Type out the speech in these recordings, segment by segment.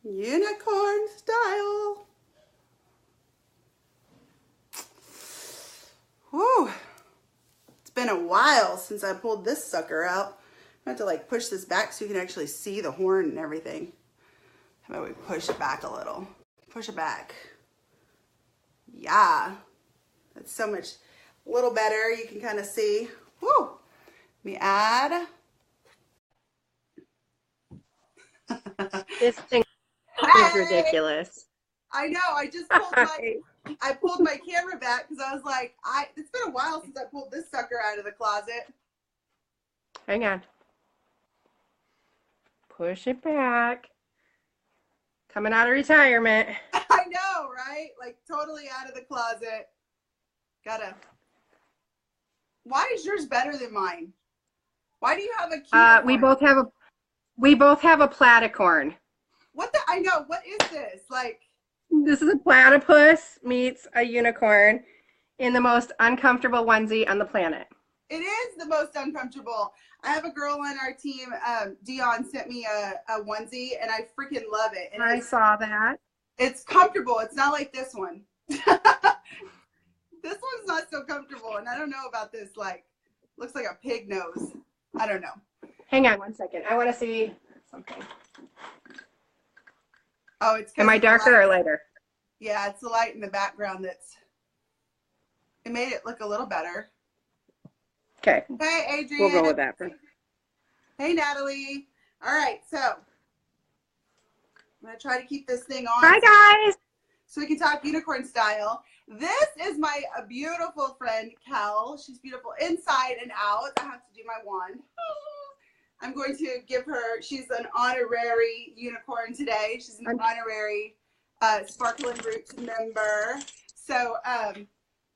Unicorn style. Whew. It's been a while since I pulled this sucker out. I have to like push this back so you can actually see the horn and everything. How about we push it back a little? Push it back. Yeah. That's so much, a little better. You can kind of see. Woo. Let me add. This thing is ridiculous. I know. I just pulled my camera back because I was like, it's been a while since I pulled this sucker out of the closet. Hang on. Push it back. Coming out of retirement. I know, right? Like totally out of the closet. Why is yours better than mine? Why do you have a cute we both have a platycorn. I know. What is this? Like, this is a platypus meets a unicorn in the most uncomfortable onesie on the planet. It is the most uncomfortable. I have a girl on our team, Dion, sent me a onesie, and I freaking love it. And I saw that. It's comfortable. It's not like this one. This one's not so comfortable, and I don't know about this. Like, looks like a pig nose. I don't know. Hang on one second. I want to see something. Oh, it's. Am I darker or lighter? Yeah, it's the light in the background it made it look a little better. Okay. Hey, Adrian. We'll go with that. Hey, Natalie. All right, so I'm going to try to keep this thing on. Hi, guys. So we can talk unicorn style. This is my beautiful friend, Kel. She's beautiful inside and out. I have to do my wand. I'm going to give her, she's an honorary unicorn today. She's an honorary Sparkle and Roots member. So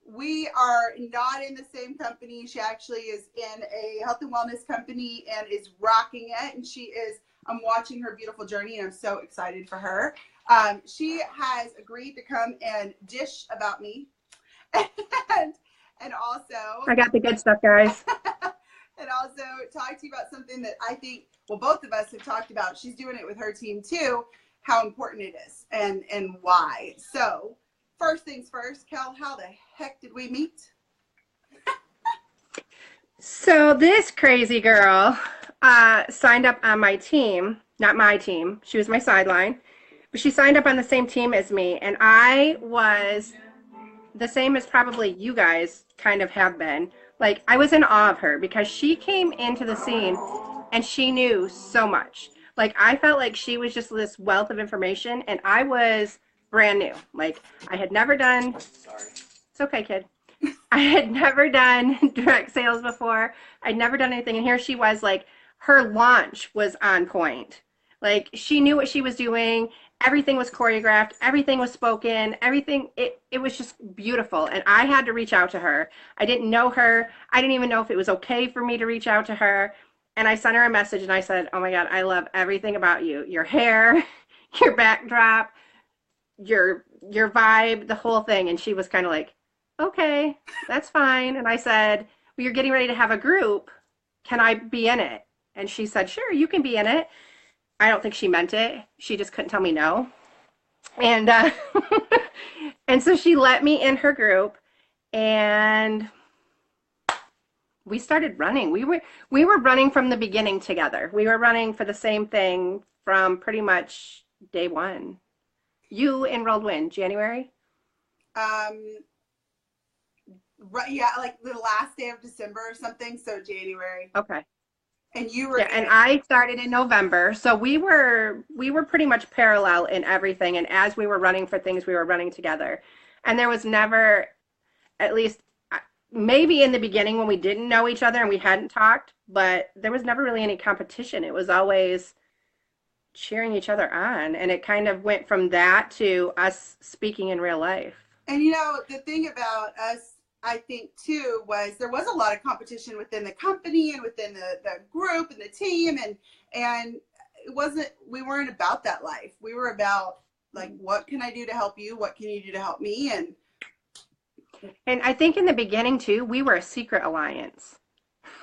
we are not in the same company. She actually is in a health and wellness company and is rocking it. And I'm watching her beautiful journey, and I'm so excited for her. She has agreed to come and dish about me. and also, I got the good stuff, guys. And also talk to you about something that I think, well, both of us have talked about. She's doing it with her team too, how important it is and why. So first things first, Kel, how the heck did we meet? So this crazy girl signed up on my team, not my team. She was my sideline, but she signed up on the same team as me. And I was the same as probably you guys kind of have been. Like, I was in awe of her because she came into the scene and she knew so much. Like, I felt like she was just this wealth of information, and I was brand new. Like, I had never done, it's okay, kid. I had never done direct sales before. I'd never done anything. And here she was, like, her launch was on point. Like, she knew what she was doing. Everything was choreographed. Everything was spoken. Everything, it was just beautiful. And I had to reach out to her. I didn't know her. I didn't even know if it was okay for me to reach out to her. And I sent her a message and I said, oh my God, I love everything about you. Your hair, your backdrop, your vibe, the whole thing. And she was kind of like, okay, that's fine. And I said, well, you're getting ready to have a group. Can I be in it? And she said, sure, you can be in it. I don't think she meant it. She just couldn't tell me no. And and so she let me in her group, and we started running. We were running from the beginning together. We were running for the same thing from pretty much day one. You enrolled when? January? Right, yeah, like the last day of December or something, so January. Okay. And you were and I started in November. So we were pretty much parallel in everything. And as we were running for things, we were running together. And there was never, at least maybe in the beginning when we didn't know each other and we hadn't talked, but there was never really any competition. It was always cheering each other on. And it kind of went from that to us speaking in real life. And you know, the thing about us, I think too, was there was a lot of competition within the company and within the group and the team, and we weren't about that life. We were about, like, what can I do to help you? What can you do to help me? And I think in the beginning too, we were a secret alliance.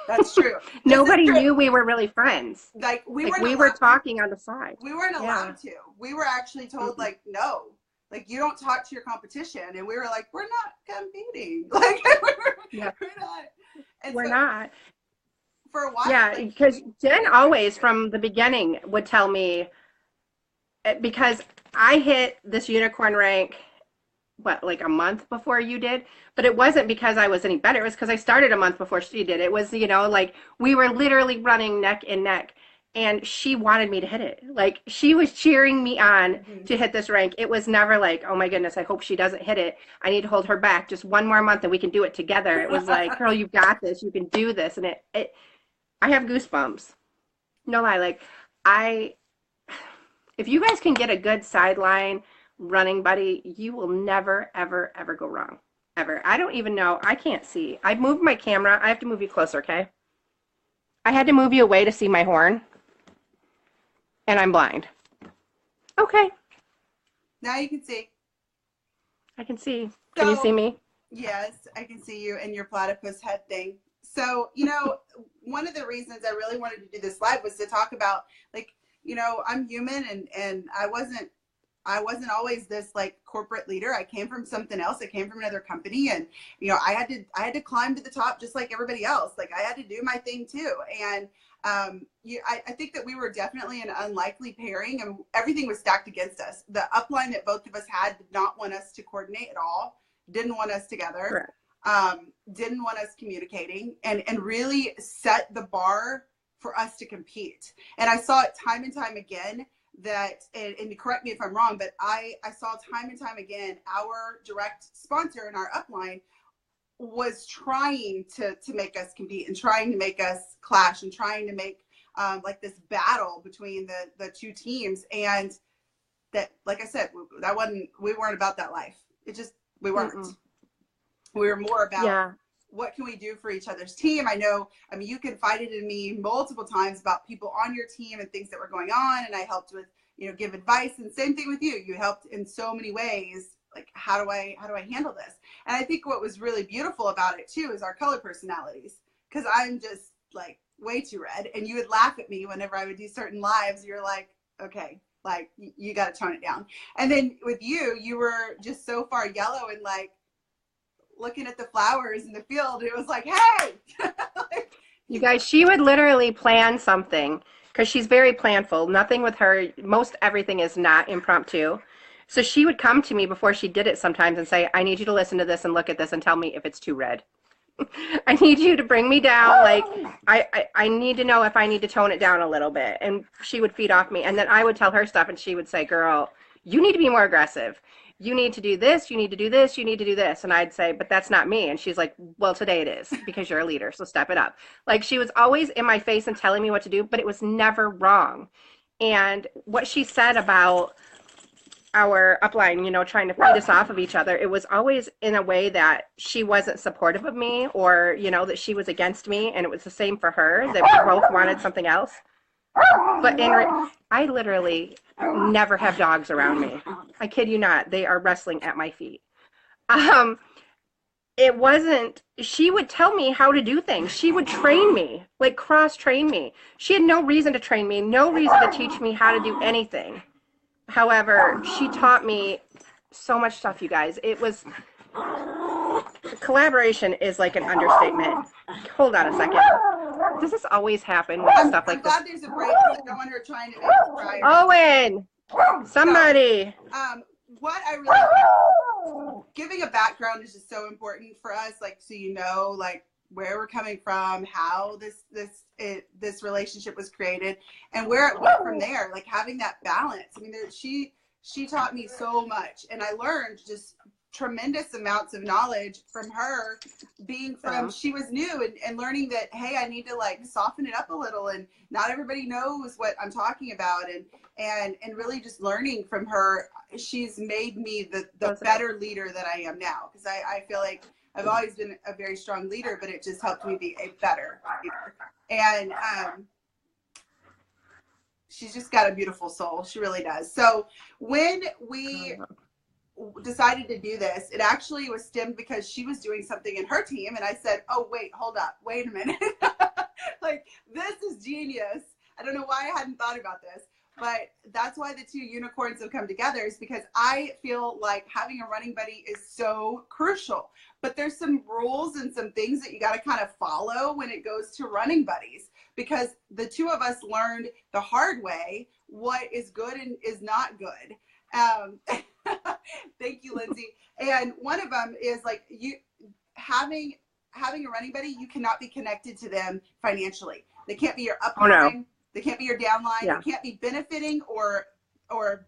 That's true. Nobody knew we were really friends. Like we were talking on the side. We weren't allowed to. We were actually told like, no, like you don't talk to your competition. And we were like, we're not competing. Like we're not. And we're not. For a while. Yeah, because Jen always from the beginning would tell me, because I hit this unicorn rank, like a month before you did, but it wasn't because I was any better. It was because I started a month before she did. It was, like we were literally running neck and neck, and she wanted me to hit it. Like she was cheering me on to hit this rank. It was never like, oh my goodness, I hope she doesn't hit it. I need to hold her back just one more month and we can do it together. It was like, girl, you got this. You can do this. And I have goosebumps. No lie. Like if you guys can get a good sideline running buddy, you will never, ever, ever go wrong. Ever. I don't even know. I can't see. I moved my camera. I have to move you closer, okay? I had to move you away to see my horn. And I'm blind. Okay. Now you can see. I can see. Can you see me? Yes, I can see you and your platypus head thing. So, one of the reasons I really wanted to do this live was to talk about, like, I'm human and I wasn't always this like corporate leader. I came from something else. I came from another company, and I had to climb to the top just like everybody else. Like I had to do my thing too. And I think that we were definitely an unlikely pairing, and everything was stacked against us. The upline that both of us had did not want us to coordinate at all. Didn't want us together. Didn't want us communicating, and really set the bar for us to compete. And I saw it time and time again that, and correct me if I'm wrong, but I saw time and time again, our direct sponsor and our upline was trying to make us compete and trying to make us clash and trying to make like this battle between the two teams. And that, like I said, we weren't about that life. We weren't. We were more about what can we do for each other's team. I mean, you confided in me multiple times about people on your team and things that were going on. And I helped with, give advice, and same thing with you. You helped in so many ways. Like, how do I handle this? And I think what was really beautiful about it too is our color personalities. Cause I'm just like way too red, and you would laugh at me whenever I would do certain lives. You're like, okay, like you got to tone it down. And then with you were just so far yellow and like, looking at the flowers in the field. It was like, hey, you guys, she would literally plan something because she's very planful. Nothing with her, most everything is not impromptu. So she would come to me before she did it sometimes and say, I need you to listen to this and look at this and tell me if it's too red. I need you to bring me down. Like, I need to know if I need to tone it down a little bit. And she would feed off me. And then I would tell her stuff and she would say, girl, you need to be more aggressive. You need to do this, you need to do this, you need to do this. And I'd say, but that's not me. And she's like, well, today it is because you're a leader. So step it up. Like she was always in my face and telling me what to do, but it was never wrong. And what she said about our upline, trying to feed us off of each other, it was always in a way that she wasn't supportive of me or, that she was against me. And it was the same for her, that we both wanted something else. But I literally never have dogs around me. I kid you not. They are wrestling at my feet. It wasn't, she would tell me how to do things. She would train me, like cross-train me. She had no reason to train me, no reason to teach me how to do anything. However, she taught me so much stuff, you guys. It was, collaboration is like an understatement. Hold on a second. Does this always happen with stuff like this? I'm glad there's a break because I don't want her trying to make it right. Owen! Somebody! So, what I really, giving a background is just so important for us, like, so like, where we're coming from, how this relationship was created, and where it went from there, like having that balance. I mean, she taught me so much, and I learned just tremendous amounts of knowledge from her, being from she was new and learning that, hey, I need to like soften it up a little, and not everybody knows what I'm talking about, and really just learning from her. She's made me the better leader that I am now, because I feel like I've always been a very strong leader, but it just helped me be a better leader. And she's just got a beautiful soul. She really does. So when we decided to do this, it actually was stemmed because she was doing something in her team, and I said, oh wait, hold up, wait a minute. Like, this is genius. I don't know why I hadn't thought about this, but that's why the two unicorns have come together, is because I feel like having a running buddy is so crucial. But there's some rules and some things that you got to kind of follow when it goes to running buddies, because the two of us learned the hard way what is good and is not good. Thank you, Lindsay. And one of them is like, you having a running buddy, you cannot be connected to them financially. They can't be your upline. Oh, no. They can't be your downline. Yeah. They can't be benefiting or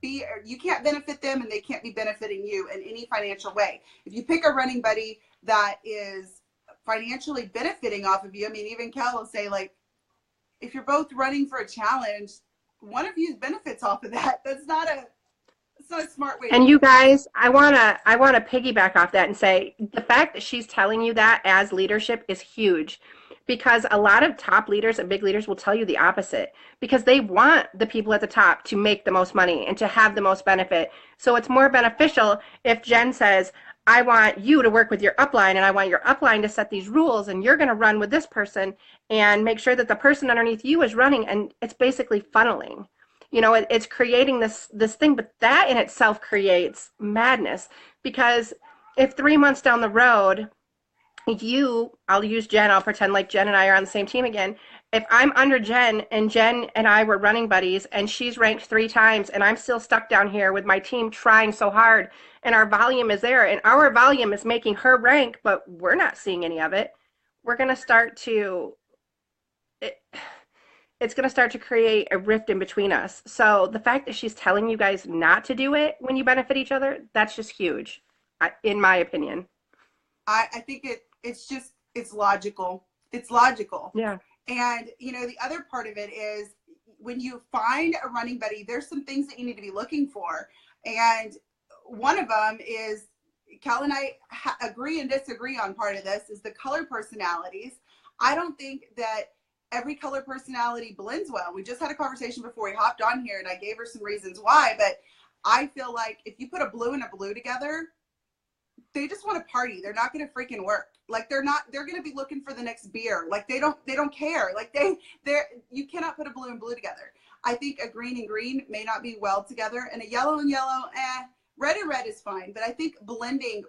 you can't benefit them, and they can't be benefiting you in any financial way. If you pick a running buddy that is financially benefiting off of you, I mean, even Kel will say, like, if you're both running for a challenge, one of you benefits off of that. It's not a smart way. And you guys, I wanna piggyback off that and say the fact that she's telling you that as leadership is huge, because a lot of top leaders and big leaders will tell you the opposite, because they want the people at the top to make the most money and to have the most benefit. So it's more beneficial if Jen says, I want you to work with your upline, and I want your upline to set these rules, and you're going to run with this person and make sure that the person underneath you is running, and it's basically funneling. You know, it's creating this thing, but that in itself creates madness, because if 3 months down the road, I'll use Jen, I'll pretend like Jen and I are on the same team again. If I'm under Jen and Jen and I were running buddies and she's ranked 3 times and I'm still stuck down here with my team trying so hard, and our volume is there and our volume is making her rank, but we're not seeing any of it, we're going to start to, it's going to start to create a rift in between us. So the fact that she's telling you guys not to do it when you benefit each other, that's just huge, in my opinion. I think it's logical. It's logical. Yeah. And, you know, the other part of it is when you find a running buddy, there's some things that you need to be looking for. And one of them is, Cal and I agree and disagree on part of this, is the color personalities. I don't think that every color personality blends well. We just had a conversation before we hopped on here, and I gave her some reasons why, but I feel like if you put a blue and a blue together, they just want to party. They're not going to freaking work. Like, they're going to be looking for the next beer. Like, they don't care. Like, you cannot put a blue and blue together. I think a green and green may not be well together, and a yellow and yellow, red and red is fine. But I think blending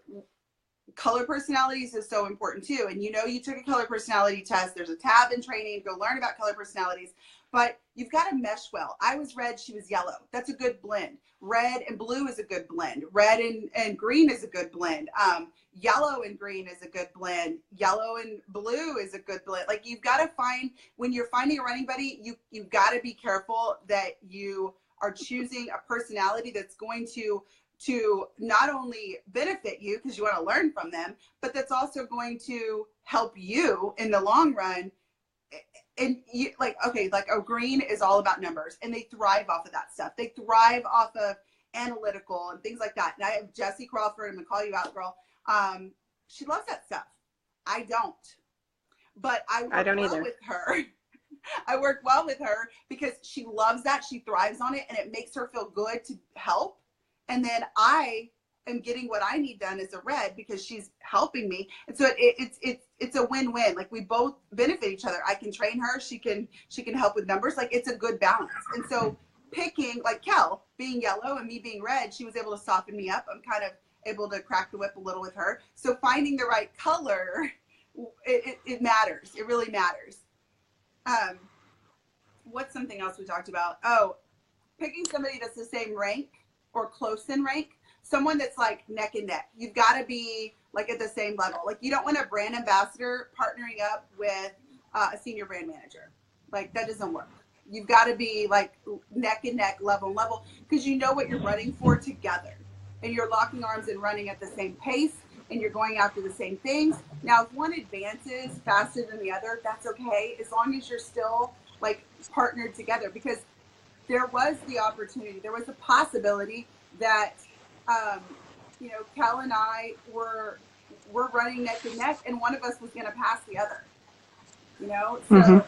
color personalities is so important too. And you know, you took a color personality test. There's a tab in training. Go learn about color personalities. But you've got to mesh well. I was red, she was yellow. That's a good blend. Red and blue is a good blend. Red and green is a good blend. Yellow and green is a good blend. Yellow and blue is a good blend. Like, you've got to find, when you're finding a running buddy, you've got to be careful that you are choosing a personality that's going to not only benefit you because you want to learn from them, but that's also going to help you in the long run. And you, like, okay, like a green is all about numbers, and they thrive off of that stuff. They thrive off of analytical and things like that. And I have Jessie Crawford, I'm gonna call you out, girl. She loves that stuff. I don't, but I work well with her. I work well with her because she loves that. She thrives on it, and it makes her feel good to help. And then I am getting what I need done as a red because she's helping me. And so it's a win-win. Like, we both benefit each other. I can train her. She can help with numbers. Like, it's a good balance. And so picking, like Kel being yellow and me being red, she was able to soften me up. I'm kind of able to crack the whip a little with her. So finding the right color, it matters. It really matters. What's something else we talked about? Oh, picking somebody that's the same rank or close in rank. Someone that's like neck and neck. You've got to be like at the same level. Like, you don't want a brand ambassador partnering up with a senior brand manager. Like, that doesn't work. You've got to be like neck and neck, level and level, because you know what you're running for together, and you're locking arms and running at the same pace, and you're going after the same things. Now, if one advances faster than the other, that's okay, as long as you're still like partnered together. Because there was the opportunity, there was a possibility that you know, Kel and I were running neck and neck, and one of us was going to pass the other. You know, so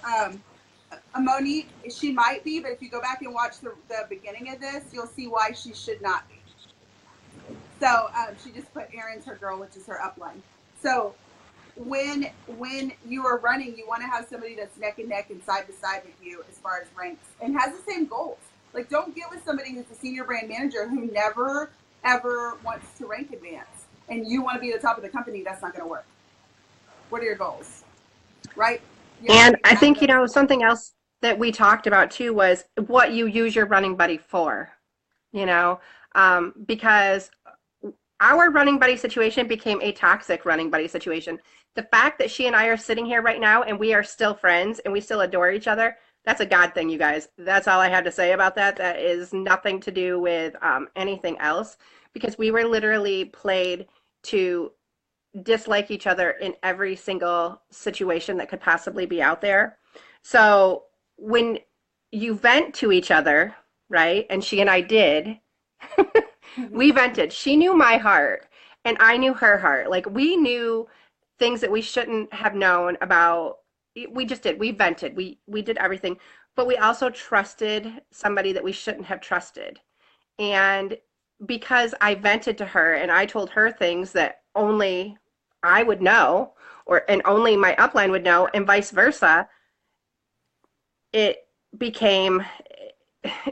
Monique, she might be, but if you go back and watch the beginning of this, you'll see why she should not be. So she just put Erin's her girl, which is her upline. So when you are running, you want to have somebody that's neck and neck and side to side with you as far as ranks and has the same goals. Like, don't get with somebody who's a senior brand manager who never ever wants to rank advance, and you want to be at the top of the company. That's not going to work. What are your goals, right? And I think, something else that we talked about too was what you use your running buddy for, because our running buddy situation became a toxic running buddy situation. The fact that she and I are sitting here right now and we are still friends and we still adore each other, that's a God thing, you guys. That's all I had to say about that. That is nothing to do with anything else, because we were literally played to dislike each other in every single situation that could possibly be out there. So when you vent to each other, right, and she and I did, we vented. She knew my heart and I knew her heart. Like, we knew things that we shouldn't have known about. We just did. We vented. We did everything. But we also trusted somebody that we shouldn't have trusted. And because I vented to her and I told her things that only I would know, and only my upline would know, and vice versa, it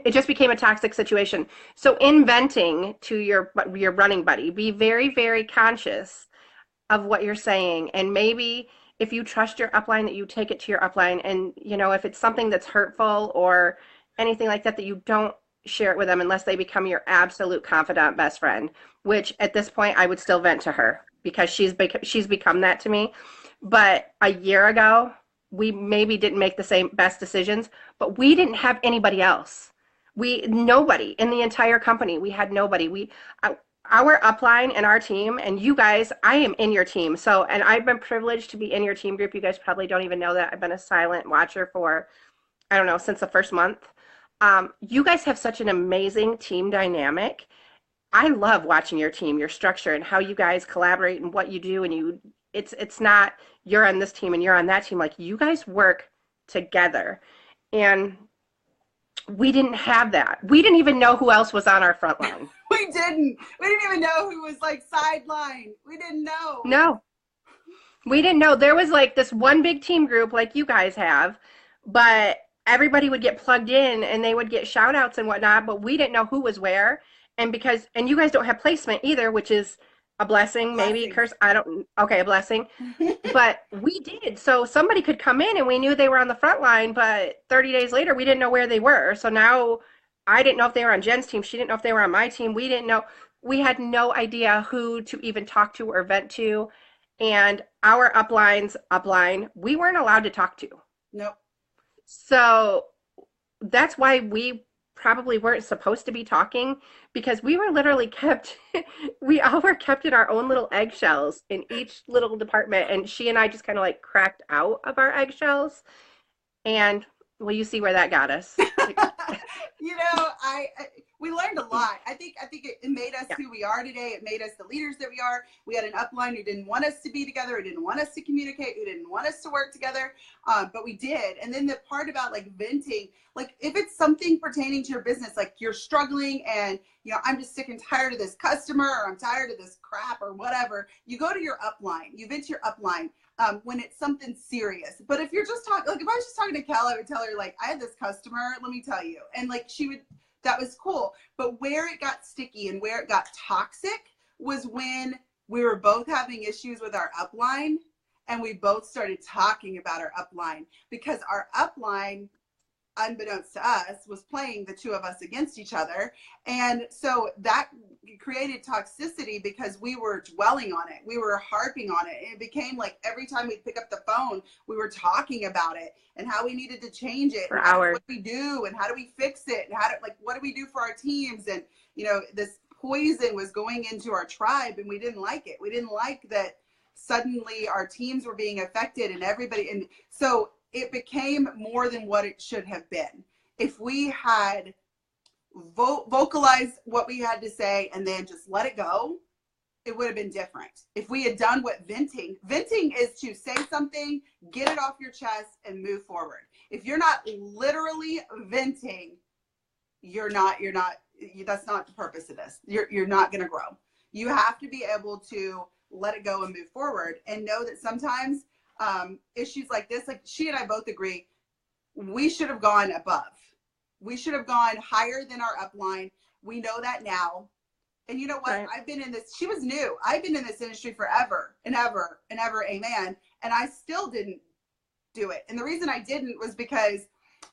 just became a toxic situation. So in venting to your running buddy, be very, very conscious of what you're saying. And maybe if you trust your upline, that you take it to your upline. And, if it's something that's hurtful or anything like that, that you don't share it with them unless they become your absolute confidant best friend, which at this point I would still vent to her because she's become that to me. But a year ago, we maybe didn't make the same best decisions, but we didn't have anybody else. Nobody in the entire company. We had nobody. Our upline and our team, and you guys, I am in your team. So, and I've been privileged to be in your team group. You guys probably don't even know that. I've been a silent watcher for, I don't know, since the first month. You guys have such an amazing team dynamic. I love watching your team, your structure, and how you guys collaborate and what you do. And it's not you're on this team and you're on that team. Like, you guys work together. And we didn't have that. We didn't even know who else was on our front line. We didn't even know who was like sideline. We didn't know. No, we didn't know. There was like this one big team group like you guys have, but everybody would get plugged in and they would get shout outs and whatnot, but we didn't know who was where. And you guys don't have placement either, which is a blessing, maybe a curse. A blessing. But we did. So somebody could come in and we knew they were on the front line, but 30 days later, we didn't know where they were. So now I didn't know if they were on Jen's team. She didn't know if they were on my team. We didn't know. We had no idea who to even talk to or vent to. And our upline, we weren't allowed to talk to. Nope. So that's why we probably weren't supposed to be talking, because we were literally we all were kept in our own little eggshells in each little department. And she and I just kind of like cracked out of our eggshells. And well, you see where that got us. We learned a lot. I think it made us who we are today. It made us the leaders that we are. We had an upline who didn't want us to be together, who didn't want us to communicate, who didn't want us to work together, but we did. And then the part about like venting, like if it's something pertaining to your business, like you're struggling and I'm just sick and tired of this customer, or I'm tired of this crap or whatever, you go to your upline, you vent to your upline. When it's something serious. But if you're just talking, like if I was just talking to Kel, I would tell her like, I had this customer, let me tell you. And like that was cool. But where it got sticky and where it got toxic was when we were both having issues with our upline and we both started talking about our upline, because our upline, unbeknownst to us, was playing the two of us against each other. And so that created toxicity because we were dwelling on it. We were harping on it. And it became like every time we'd pick up the phone, we were talking about it and how we needed to change it. For hours. What do we do and how do we fix it? And what do we do for our teams? And, this poison was going into our tribe and we didn't like it. We didn't like that suddenly our teams were being affected and everybody. And so it became more than what it should have been. If we had vocalized what we had to say and then just let it go, it would have been different. If we had done what venting is to say something, get it off your chest and move forward. If you're not literally venting, that's not the purpose of this. You're not going to grow. You have to be able to let it go and move forward, and know that sometimes issues like this, like she and I both agree, we should have gone above. We should have gone higher than our upline. We know that now. And you know what? Right. I've been in this, she was new. I've been in this industry forever and ever and ever, amen. And I still didn't do it. And the reason I didn't was because,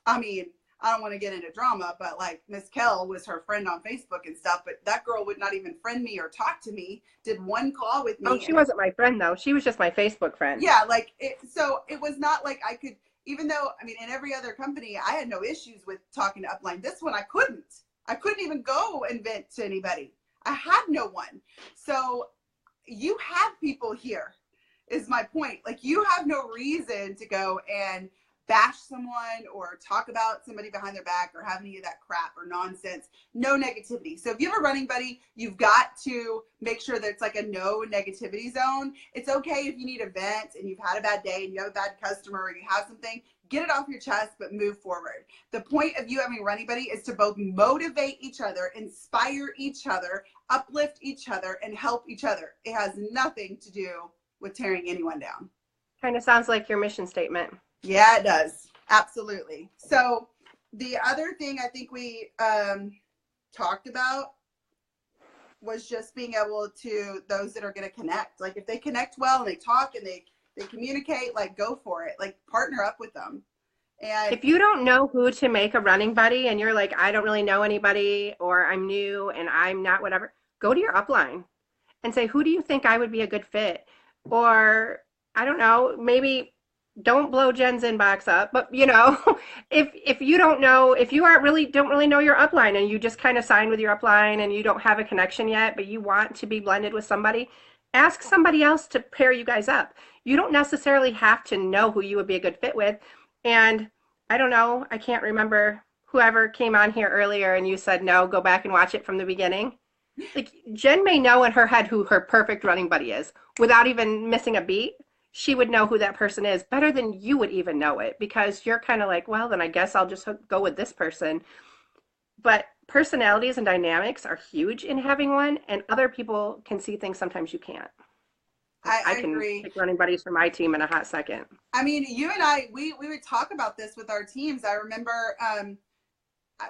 I mean, I don't want to get into drama, but like Miss Kell was her friend on Facebook and stuff, but that girl would not even friend me or talk to me, did one call with me. Oh, she wasn't my friend though. She was just my Facebook friend. Yeah, like so it was not like I could, even though, I mean, in every other company, I had no issues with talking to upline. This one, I couldn't even go and vent to anybody. I had no one. So you have people here is my point. Like you have no reason to go and bash someone or talk about somebody behind their back or have any of that crap or nonsense. No negativity. So if you have a running buddy, you've got to make sure that it's like a no negativity zone. It's okay if you need a vent and you've had a bad day and you have a bad customer or you have something, get it off your chest, but move forward. The point of you having a running buddy is to both motivate each other, inspire each other, uplift each other, and help each other. It has nothing to do with tearing anyone down. Kind of sounds like your mission statement. Yeah, it does. Absolutely. So the other thing I think we talked about was just being able to, those that are going to connect, like if they connect well and they talk and they communicate, like go for it, like partner up with them. And if you don't know who to make a running buddy and you're like, I don't really know anybody, or I'm new and I'm not whatever, go to your upline and say, who do you think I would be a good fit? Or I don't know, maybe don't blow Jen's inbox up, but you know, if you don't know, if you don't really know your upline and you just kind of signed with your upline and you don't have a connection yet, but you want to be blended with somebody, ask somebody else to pair you guys up. You don't necessarily have to know who you would be a good fit with. And I don't know, I can't remember whoever came on here earlier and you said, no, go back and watch it from the beginning. Like Jen may know in her head who her perfect running buddy is without even missing a beat. She would know who that person is better than you would even know it, because you're kind of like, well, then I guess I'll just go with this person. But personalities and dynamics are huge in having one, and other people can see things sometimes you can't. I can agree. pick running buddies for my team in a hot second. I mean, you and I, we would talk about this with our teams. I remember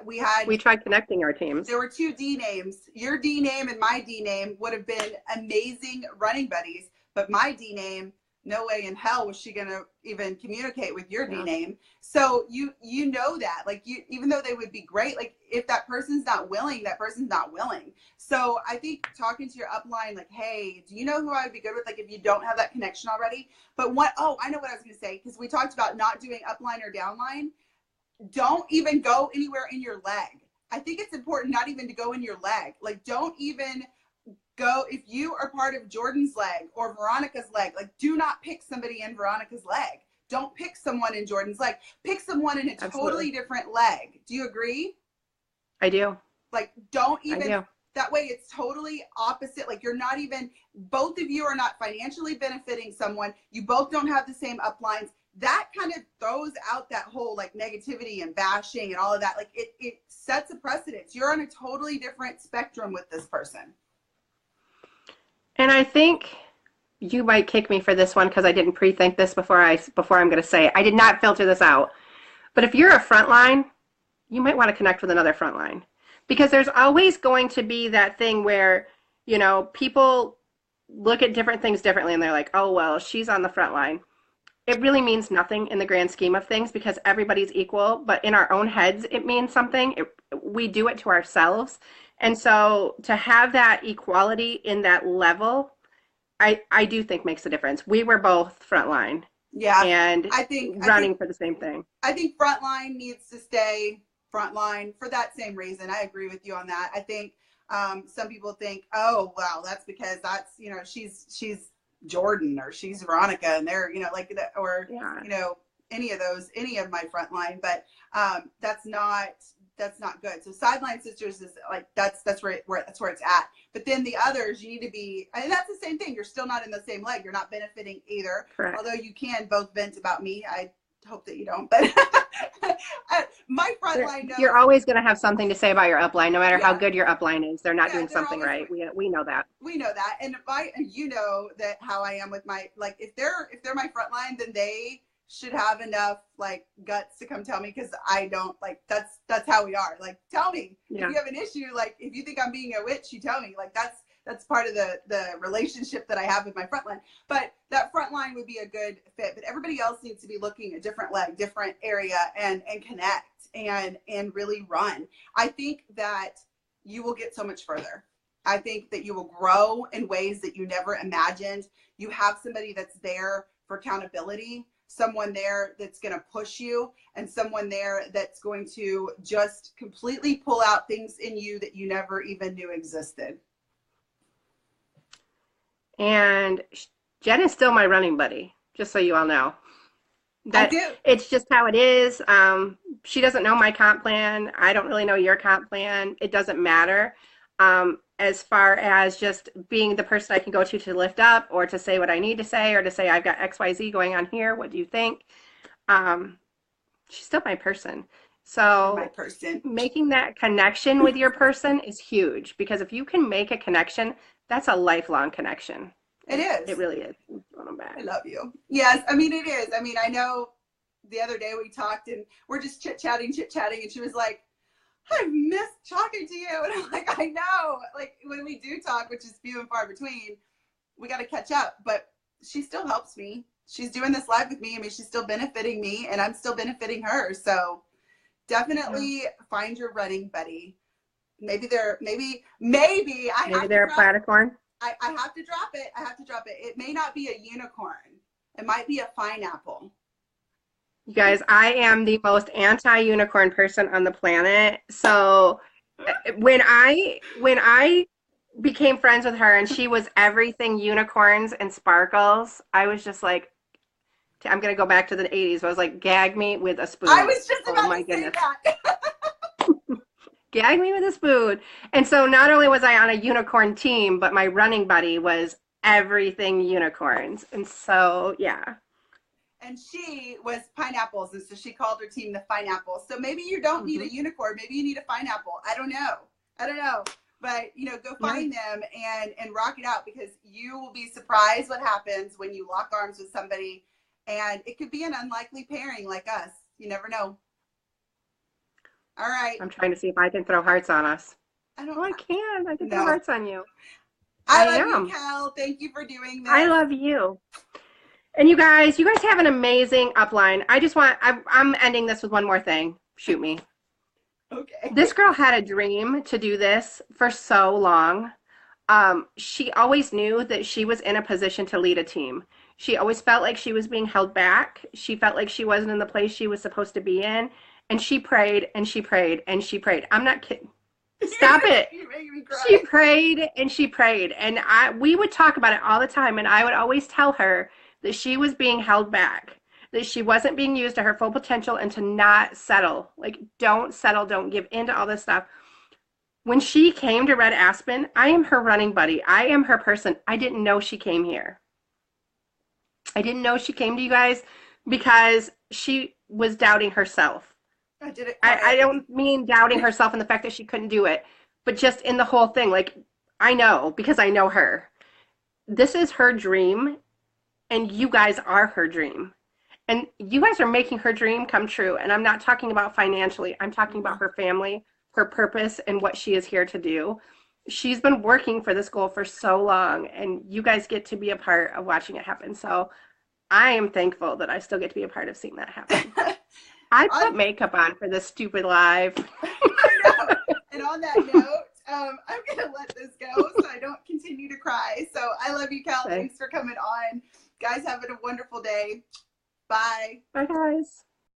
we tried connecting our teams. There were two D names. Your D name and my D name would have been amazing running buddies, but my D name, no way in hell was she going to even communicate with your D name. So you know that, like, you, even though they would be great, like if that person's not willing, that person's not willing. So I think talking to your upline, like, hey, do you know who I would be good with? Like if you don't have that connection already. But I know what I was going to say, because we talked about not doing upline or downline. Don't even go anywhere in your leg. I think it's important not even to go in your leg. Like don't even go, if you are part of Jordan's leg or Veronica's leg, like do not pick somebody in Veronica's leg. Don't pick someone in Jordan's leg. Pick someone in a totally different leg. Do you agree? I do. Like don't even, that way it's totally opposite. Like you're not even, both of you are not financially benefiting someone. You both don't have the same uplines. That kind of throws out that whole like negativity and bashing and all of that. Like it sets a precedence. You're on a totally different spectrum with this person. And I think you might kick me for this one because I didn't pre-think this before I'm going to say it. I did not filter this out. But if you're a frontline, you might want to connect with another frontline, because there's always going to be that thing where, you know, people look at different things differently and they're like, oh, well, she's on the front line. It really means nothing in the grand scheme of things because everybody's equal, but in our own heads, it means something. We do it to ourselves. And so to have that equality in that level, I do think makes a difference. We were both frontline. Yeah. And I think for the same thing. I think frontline needs to stay frontline for that same reason. I agree with you on that. I think some people think, oh, well, that's because that's, you know, she's Jordan or she's Veronica and they're, you know, like that, or, you know, any of my frontline, but that's not good. So sideline sisters is like, that's where it's at. But then the others, you need to be, and that's the same thing. You're still not in the same leg. You're not benefiting either. Correct. Although you can both vent about me. I hope that you don't, but My front line knows. You're always going to have something to say about your upline, no matter how Yeah. good your upline is. They're not Yeah, doing they're something always, right. We know that. we know that. And you know that how I am with my, like, if they're my front line, then they should have enough like guts to come tell me, because I don't, like, that's how we are. Like, tell me if you have an issue. Like, if you think I'm being a witch, you tell me. Like, that's part of the relationship that I have with my front line. But that front line would be a good fit. But everybody else needs to be looking a different leg, different area, and connect and really run. I think that you will get so much further. I think that you will grow in ways that you never imagined. You have somebody that's there for accountability, someone there that's going to push you, and someone there that's going to just completely pull out things in you that you never even knew existed. And Jen is still my running buddy, just so you all know. I do. It's just how it is. She doesn't know my comp plan. I don't really know your comp plan. It doesn't matter. As far as just being the person I can go to lift up, or to say what I need to say, or to say I've got XYZ going on here. What do you think? She's still my person. So My person. Making that connection with your person is huge, because if you can make a connection, that's a lifelong connection. It is. It really is. I love you. Yes, I mean, it is. I mean, I know the other day we talked and we're just chit-chatting, and she was like, I've missed talking to you. And I'm like, I know. Like, when we do talk, which is few and far between, we got to catch up. But she still helps me. She's doing this live with me. I mean, she's still benefiting me, and I'm still benefiting her. So definitely find your running buddy. Maybe they're a platicorn. I have to drop it. It may not be a unicorn. It might be a pineapple. You guys, I am the most anti-unicorn person on the planet. So when I became friends with her and she was everything unicorns and sparkles, I was just like, I'm going to go back to the 80s. I was like, gag me with a spoon. I was just about to say that. Gag me with a spoon. And so not only was I on a unicorn team, but my running buddy was everything unicorns. And so, yeah. And she was pineapples, and so she called her team the Pineapples. So maybe you don't need a unicorn. Maybe you need a pineapple. I don't know. But, go find them and rock it out, because you will be surprised what happens when you lock arms with somebody. And it could be an unlikely pairing like us. You never know. All right. I'm trying to see if I can throw hearts on us. I can throw hearts on you. I love you, Cal. Thank you for doing this. I love you. And you guys have an amazing upline. I'm ending this with one more thing. Shoot me. Okay. This girl had a dream to do this for so long. She always knew that she was in a position to lead a team. She always felt like she was being held back. She felt like she wasn't in the place she was supposed to be in. And she prayed and she prayed and she prayed. I'm not kidding. Stop it. You're making me cry. She prayed and she prayed. And we would talk about it all the time. And I would always tell her that she was being held back, that she wasn't being used to her full potential, and to not settle. Like, don't settle. Don't give in to all this stuff. When she came to Red Aspen, I am her running buddy. I am her person. I didn't know she came here. I didn't know she came to you guys because she was doubting herself. I did it. I don't mean doubting herself in the fact that she couldn't do it, but just in the whole thing. Like, I know, because I know her. This is her dream, and you guys are her dream. And you guys are making her dream come true. And I'm not talking about financially. I'm talking about her family, her purpose, and what she is here to do. She's been working for this goal for so long, and you guys get to be a part of watching it happen. So I am thankful that I still get to be a part of seeing that happen. I put makeup on for this stupid live. I know. And on that note, I'm going to let this go so I don't continue to cry. So I love you, Cal. Thanks for coming on. Guys, have a wonderful day. Bye. Bye, guys.